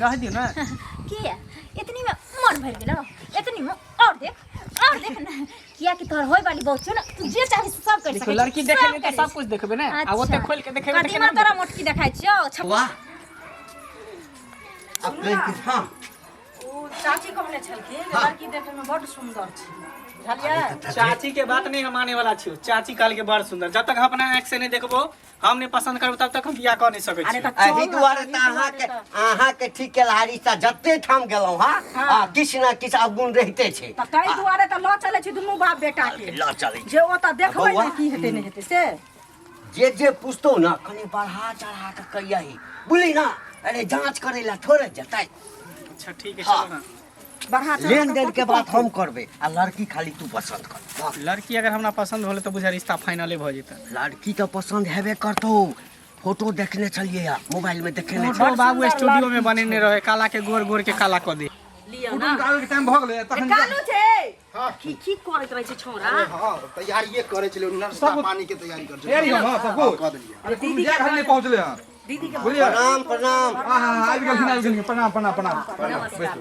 रह दियो ना के इतनी में मन भर गेलो इतनी में और देख ना किया कि तोर होय वाली बहुत छ ना तू जे चाहे सब कर सके लड़की देखे में तो सब कुछ देखबे ना आ ओते खोल के देखे कदी में तोरा मोटकी देखाइ छियो वाह अब कहीं किस हां ओ चाची कहले छल के लड़की देखे में बड़ सुंदर छै बुझलिए चाची के बात नहीं हम माने वाला छियो चाची काल के बड़ सुंदर जब तक अपना आंख से नहीं देखबो हमने पसंद करब तब तक हम बियाह कर नहीं सकै छी एही दुआरे त अहाँ के ठीक के लारी सा जत्ते ठाम गेलौ हां किछ ना किछ अवगुण रहिते छै त तै दुआरे त ल चले छी दुनू बाप बेटा के ल चलै जे ओ त देखबै ना की हेतै नहीं हेतै से जे पुछतो ना कनी बढ़ा चढ़ा के कहियै बुझली ना अरे जांच करे ला थोड़े जतै अच्छा ठीक है चलो ना बढ़ा लेन देन के बात हम करबे आ लड़की खाली तू पसंद कर लड़की अगर हमरा पसंद होले तो बुझा रिश्ता फाइनल हो जेता लड़की तो पसंद हेबे करतो फोटो देखने चलिए या मोबाइल में देखने फोटो बाबू स्टूडियो में बनेने रहे काला के गोर गोर के काला क दे लियो ना काल के टाइम भ गेलै तखन कालू छै हां की करैत रहै छै छोरा हां तैयारी करै छलै नाश्ता पानी के तैयारी कर छै तैयारी हां सब कुछ क देलिए अरे दीदी के घर नहीं पहुंचले हां दीदी के प्रणाम हां हां आबि गेलखिन प्रणाम नमस्कार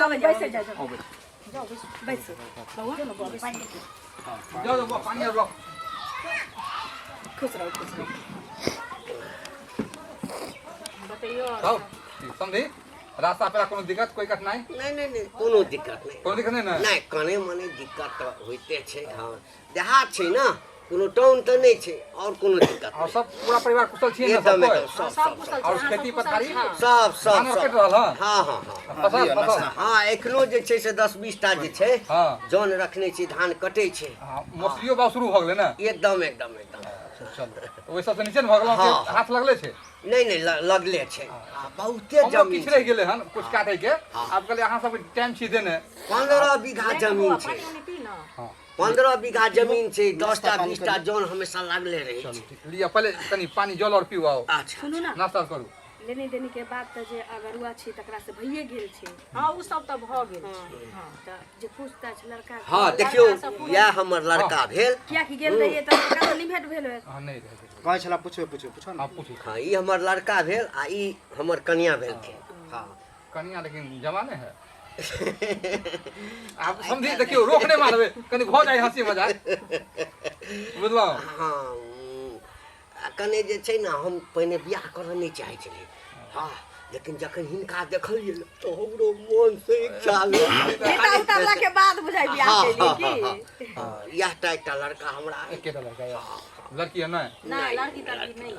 आबै बैठ जाओ बैठ जाओ पानी लो खुश रहो बताइयो आओ समझी रास्ता पे कोनो दिक्कत कोई कठिनाई नहीं कोनो दिक्कत नहीं ना नहीं कने मने दिक्कत तो होइते छै हां देहात छै ना कोनो टाउन तो नहीं छै और कोनो दिक्कत और सब पूरा परिवार कुशल छियै ना सब और खेती पथारी सब कट रहल हां हां फसल हां एखनो जे छै से 10-20 टा जे छै हां जन रखने छी धान कटै छै मौसरियो बा शुरू भ गेलै ना एकदम चल ओइ सब से नीचे न भ गेलौ के हाथ लगले छै नहीं लगले छै बहुते जमीन किछ रह गेलै हन कुछ काटे के आब कहले अहाँ सब टाइम छी देने 15 बीघा जमीन छै 15 बीघा जमीन छै 10 टा 20 टा जन हमेशा लागले रहे छै लिया पहले तनी पानी जल और पीऊ आओ अच्छा सुनू ना नाश्ता करू लेने देने के बाद त जे अगरुआ छी तकरा से भइए गेल छै हां उ सब त भ गेल छै हां त जे पूछता छै लड़का हां देखियो या हमर लड़का भेल किया कि गेल रहिए त लड़का तो निभेट भेल है हां नहीं रहे कहै छला पूछो ना आप पूछी हां ई हमर लड़का भेल आ ई हमर कन्या भेल के हां कन्या लेकिन जमाने है आप समझी देखियो रोकने मारबे कनी भ जाय हंसी मजाक बुझलो हां कने जे छै ना हम पहिने बियाह करऽ नहीं चाहै छलिए हां लेकिन जखन हिनका देखलिए तो हमरो मन से इच्छा भेल बेटा उतारला के बाद बुझाइ बियाह केलिए की यह टा एकटा लड़का हमरा एकेटा लड़का है लड़की है ना लड़की नहीं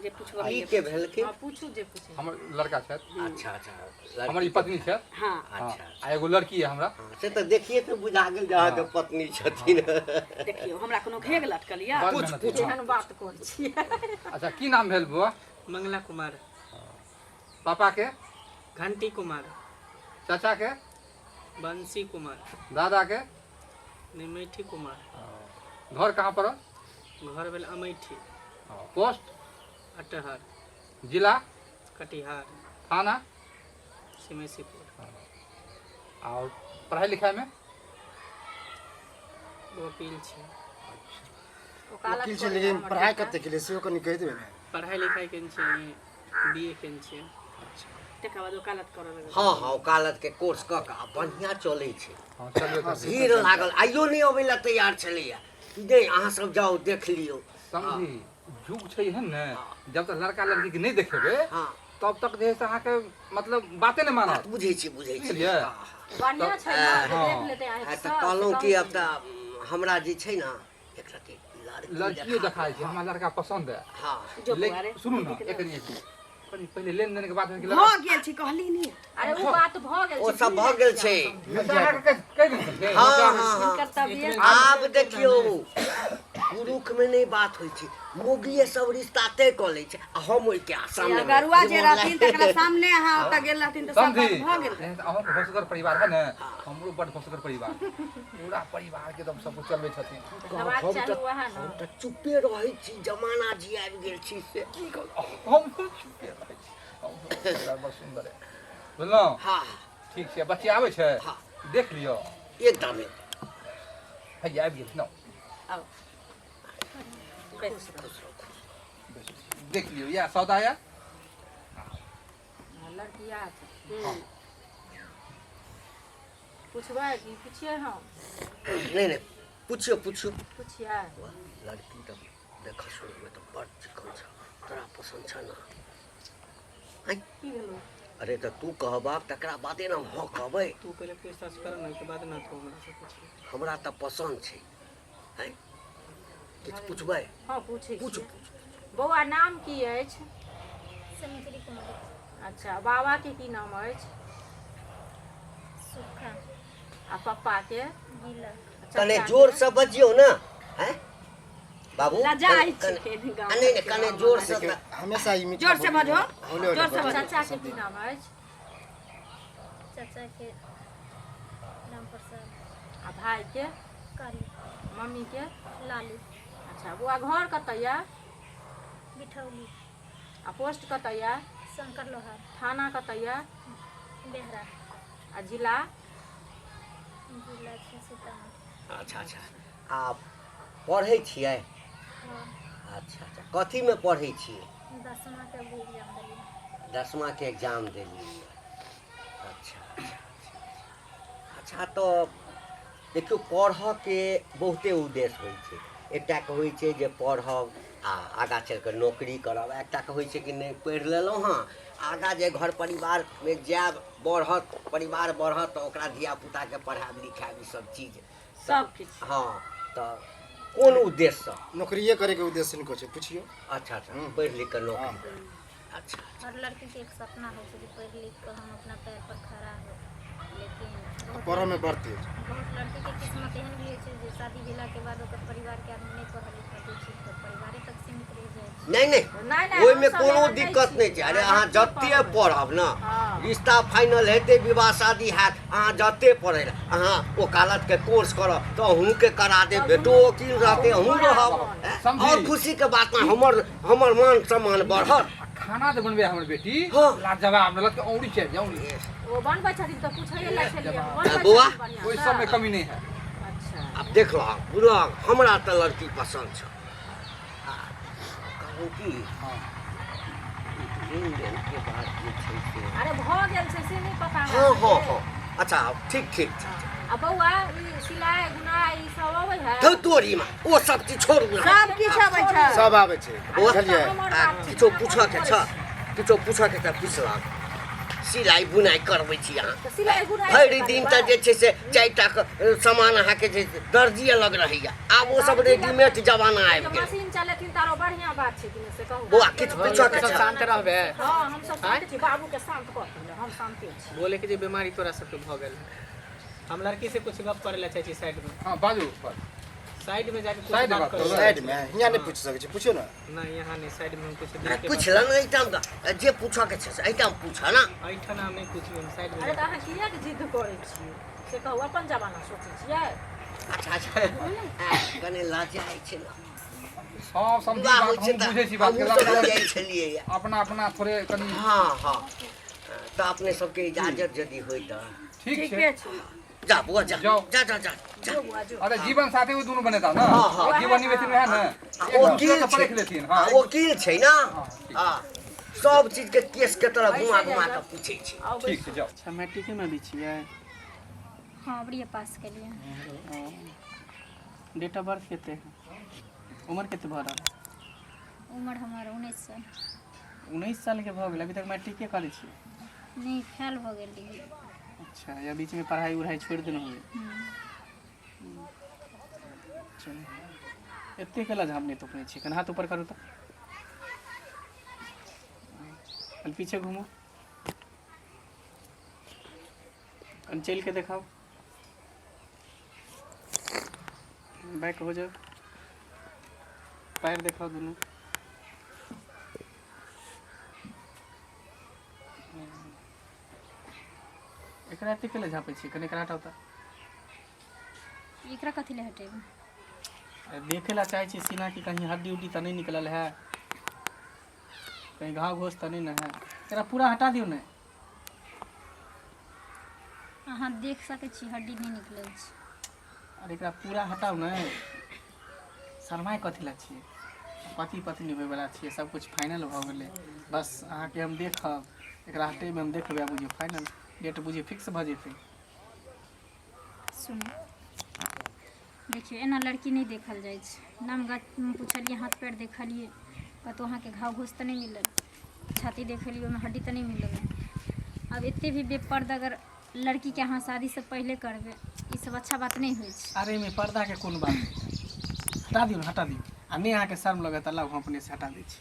जे पूछो ई के भेल के हां पूछू जे पूछे हमर लड़का छै अच्छा हमर ई पत्नी छै हां अच्छा आ एगो लड़की है हमरा से तो देखिए तो बुझा गेल जहाँ के पत्नी छथिन देखियो हमरा कोनो घेग लटकल या पूछ एहन बात कोन छी अच्छा की नाम भेल बुआ मंगला कुमार पापा के घंटी कुमार चाचा के बंसी कुमार दादा के निमेठी कुमार घर कहाँ पर घर भेल अमेठी पोस्ट अटहर जिला कटिहार थाना सिमेसीपुर और पढ़ाई लिखाई में वकील छी वकील छै लेकिन पढ़ाई करते के लिए से कनी कह देबे पढ़ाई लिखाई केन छी बीए केन छी तकर बाद वकालत करऽ लगल हाँ वकालत के कोर्स क के बढ़िया चले छै हाँ चलिए भीड़ लागल आइयो नहीं अबै ला तैयार छलैया नहीं अहाँ सब जाओ देख लियो समझी झूठ छै है ना जब तक लड़का लड़की के नहीं देखेबे हाँ तब तक जे अहाँ के मतलब बातें नहीं मानत बुझै छी बुझलिए बढ़िया छै देख लेते आए त कहलौं कि अब त हमरा जे छै ना एक रति लड़कियों दिखाई छै हमरा लड़का पसंद है हाँ लेकिन सुनू ना एकनी पहले लेन देन के बात है कि भ गेल छी कहली नहीं अरे वो बात भ गेल ओ सब भ गेल छै हिनकर तबियत आब देखियो पुरुख में नहीं बात होई छै मोगिए सब रिश्ता तय क लै छै आ हम ओइ के सामने गरुआ जे रहथिन तकरा सामने अहाँ ओतऽ गेल रहथिन त सब समझी बात भ गेल और भोसगर परिवार है ना हमरो बड़ भोसगर परिवार पूरा परिवार के एकदम सब कुछ चलबे छथिन दबाई चालू है ना त चुपे रहै छी जमाना जी आबि गेल छी से की कहू हम चुपे रहै छी बड़ सुंदर है बुझलो हाँ ठीक छै बच्चे आबै छै हाँ। देख लियो एकदम है आबि गेल न आओ देख देख लियो या सौदा या लड़किया पूछबै कि पूछिए हम नहीं नहीं पूछियो पूछियो पूछिए लड़की तो देखा सुन में तो बड़ चिकन छ तोरा पसंद छ ना की भेलो अरे तो तू कहबाक तकरा बादे ना हाँ कहबै तू पहले पूछताछ कर ना, के बाद ना तो हमरा से पूछ। हमरा तो पसंद छै हैं किछ पूछबै हाँ पूछे पूछ बौआ नाम की अछि समुद्री कुमारी अच्छा बाबा के की नाम अछि सुखा आ पप्पा के गीला कने जोर से बजियो ना हैं बाबू लजाई कने- छै गाँव नहीं नहीं कने जोर से हमेशा ही मीठा जोर से बोलिए। बजो हौले हौले जोर से बजिए। चाचा के की नाम अछि चाचा के राम प्रसाद आ भाई के काली मम्मी के लाली अच्छा बौआ घर कतऽ यऽ बिठौली आ पोस्ट कतऽ यऽ शंकर लोहार थाना कतऽ यऽ बेहरा आ जिला जिला छै सीतामढ़ी। अच्छा अच्छा आप पढ़ै छियै हाँ, अच्छा अच्छा कथी में पढ़ै छियै 10मा के अभी एग्जाम देलियै 10वां के एग्जाम देलियै अच्छा अच्छा अच्छा तो देखियो पढ़ऽ के बहुते उद्देश्य होइ छै एकटा के होइ छै जे पढ़ब आ आगाँ चलि कऽ नौकरी करब एकटा के होइ छै कि नहि पढ़ि लेलहुँ हँ आगाँ जे घर परिवारमे जायब बढ़त परिवार बढ़त तऽ ओकरा धियापुताके पढ़ायब लिखायब ईसब चीज सब किछु हाँ तऽ कोन उद्देश्यसँ नौकरिए करे के उद्देश्य इनको छै पूछियो अच्छा अच्छा पढ़ि लिख कऽ नौकरी करी। अच्छा हर लड़की के एक सपना होइ छै कि पढ़ लिख कर हम अपना पैर पर खड़ा हो, लेकिन पढ़ऽ में बढ़ तेज बहुत लड़की के किस्मत एहन भी होइ छै जे शादी भेला के बाद ओकर परिवार के आदमी नहीं पढ़ लिखा दै छै तऽ परिवारे तक सीमित रह जाइ छै। नहीं नहीं नहीं, ओहिमे हमसब कोनो एहन नहि दिक्कत छी। नहीं छै अरे अहाँ जते पढ़ब ने हाँ। रिश्ता फाइनल हेतै विवाह शादी हैत अहाँ जते पढ़ै अहाँ वकालत के कोर्स करब तऽ अहूँके करा देब बेटो वकील रहतै अहूँ रहब और खुशी के बात में हमर मान सम्मान बढ़त खाना तो बनबे हमर बेटी हाँ। लाजवाब मिलत के औरी चाहिए औरी वो बनबै छथिन तऽ पूछैए लै छलियै बौआ, कोई सब में कमी नहीं है अच्छा अब देखलक बुझलक हमरा तऽ लड़की पसंद छ कहूँ की लेन के बाद जे छै से अरे भऽ गेल छै से नहि पता हाँ हाँ हाँ अच्छा ठीक ठीक आ बौआ ई सिलाइ गुनाइ ई सब अबै है धौ तोरीमे ओ सब चीज छोड़ू ना सब किछु अबै छै सब आवे छै ओ बुझलिए किछो पूछऽ के छ किछो पूछऽ के त पुछलक सिलाइ बुनाइ करबै छी अहाँ तऽ सिलाइ गुनाइ भरि दिन तऽ जे छै से 4टा के सामान अहाँके जे दर्जी अलग रहैया आब ओ सब रेडीमेड जमाना आबि गेल मशीन चलेथिन तारो बढ़िया बात छै कि से कहू बौआ किछु पूछऽ के सब छ शांत रहबे हाँ हम सब शांत छी बाबू के शांत कऽ दियौ हम शांते छी बोले कि जे बीमारी तोरा सबके भऽ गेल हम लड़की से कुछ गप करे ला चाहे छी साइड में हां बाजू साइड में जाके कुछ साइड में बात बात करो करो। साइड में हियां नहीं पूछ सकै छी पूछियो ना नहीं यहाँ नहीं साइड में हम कुछ देख के पूछल न एहिठाम त जे पूछऽ के छै से एहिठाम पूछ ना ऐठन हम नहीं कुछ हम साइड अरे में तऽ अहाँ किया के जिद करै छियै से कहू अपन जमाना सोचै छियै अच्छा अच्छा कने लाजाइ छै न सब समझी विवाह होइ बात छै हम तऽ बुझे छी बात हमहूँ सब के जाइ छलियै या। अपना अपना थोड़े कनी हाँ हाँ तऽ अपने सबके इजाजत यदि होय तऽ ठीक ठीके है छै जा बुआ जा जाओ। जा जा जा जा जो बुआ जो अरे जीवन साथी वो दोनों बनेता ना हाँ, हाँ। जीवन निवेशन में है ना वकील तो पढ़ छै लेथिन हां वकील छै ना हाँ, ठीक। हाँ सब चीज के केस के तरह घुमा घुमा के पूछै छै आओ ठीक है जाओ अच्छा मैट्रिक में भी छियै हाँ बड़ी पास के लिए डेट ऑफ बर्थ कते है उम्र कते भऽ रहल उम्र हमार 19 साल 19 साल के भऽ गेल अभी तक मैट्रिक के करै छियै नहीं फेल हो गेली अच्छा या बीच में पढ़ाई उढ़ाई छोड़ देने हुए चलिए एते केला झाप नहीं तो छी कन हाथ ऊपर करू तो कल पीछे घूमो कन चल के दिखाओ बैक हो जाओ पैर दिखाओ दोनों एकरा एते केला झापै छी कने एकरा हटाओ त एकरा कथी ले हटेबे देखे ला चाहे छी सीना की कहीं हड्डी उड्डी तो नहीं निकलल है कहीं घाव घोष तो नहीं न है तेरा पूरा हटा दियो ने अहाँ देख सकै छी हड्डी नहीं निकलल छै अरे एकरा पूरा हटाओ ने शर्माए कथी ला छियै पति पत्नी होय वाला छियै सब कुछ फाइनल भ गेलै बस अहाँ के हम देखब एकरा हटे में हम देख लेबै बुझियो फाइनल डेट बुझियो फिक्स भ जेतै। सुनो देखियो एना लड़की नहीं देखल जाइ छै। नाम गाछ पूछलिए, हाथ पैर देखलिए, कतौ अहाँके घाव घोस तऽ नहीं मिलल, छाती देखलिए ओहिमे हड्डी तऽ नहीं मिलल। अब एते भी बेपर्दा अगर लड़की के अहाँ शादी से पहले करबे ई सब अच्छा बात नहीं होइ छै। अरे में पर्दा के कोन बात हटा दियो हटा दियो। आ नहीं अहाँके शर्म लगे तऽ लाउ हम अपने से हटा दै छी।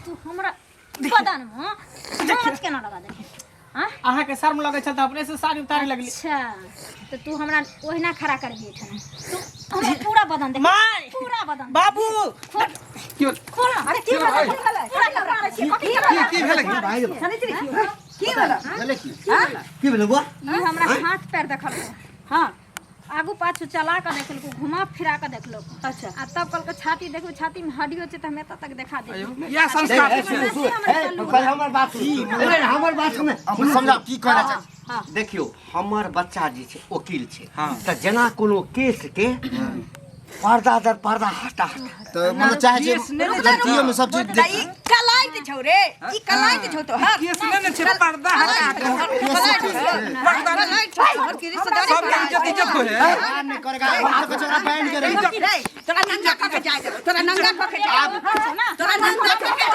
तू हमरा बदन में हाथ केना लगा दे? हां अहाँके शर्म लगे छै तऽ अपने से साड़ी उतारे लगली। अच्छा तो तू हमरा ओहिना खड़ा कर दिए था। तू हमरा पूरा बदन देख, माय पूरा बदन बाबू क्यों खोल। अरे की भाई? की भेलै की भेल? भेलै की भेलै बुआ? ई हमरा हाथ पैर देखल। हां आगू पाछू चला के देखलको, घुमा फिरा के देखलो। अच्छा आ तब कल के छाती देखो, छाती में हड्डी होचे त हम एत तक देखा दे। या संस्कार छै। पहले हमर बात हमर बात हम समझा की कहना चाही। देखियो हमर बच्चा जी छै वकील छै त जेना कोनो केस के पर्दा दर पर्दा हटा तो मतलब चाहे जे लड़कियों में सब चीज ई कलाइत छौ रे, ई कलाइत छौ तो हां केस ने छै पर्दा हटा के कलाइत छौ और की रिश्तेदारी सब इज्जत को है। काम नहीं करेगा बाहर को छोरा बैंड करेगा। तोरा नंगा क के जाए, तोरा नंगा क के जाए, तोरा नंगा क के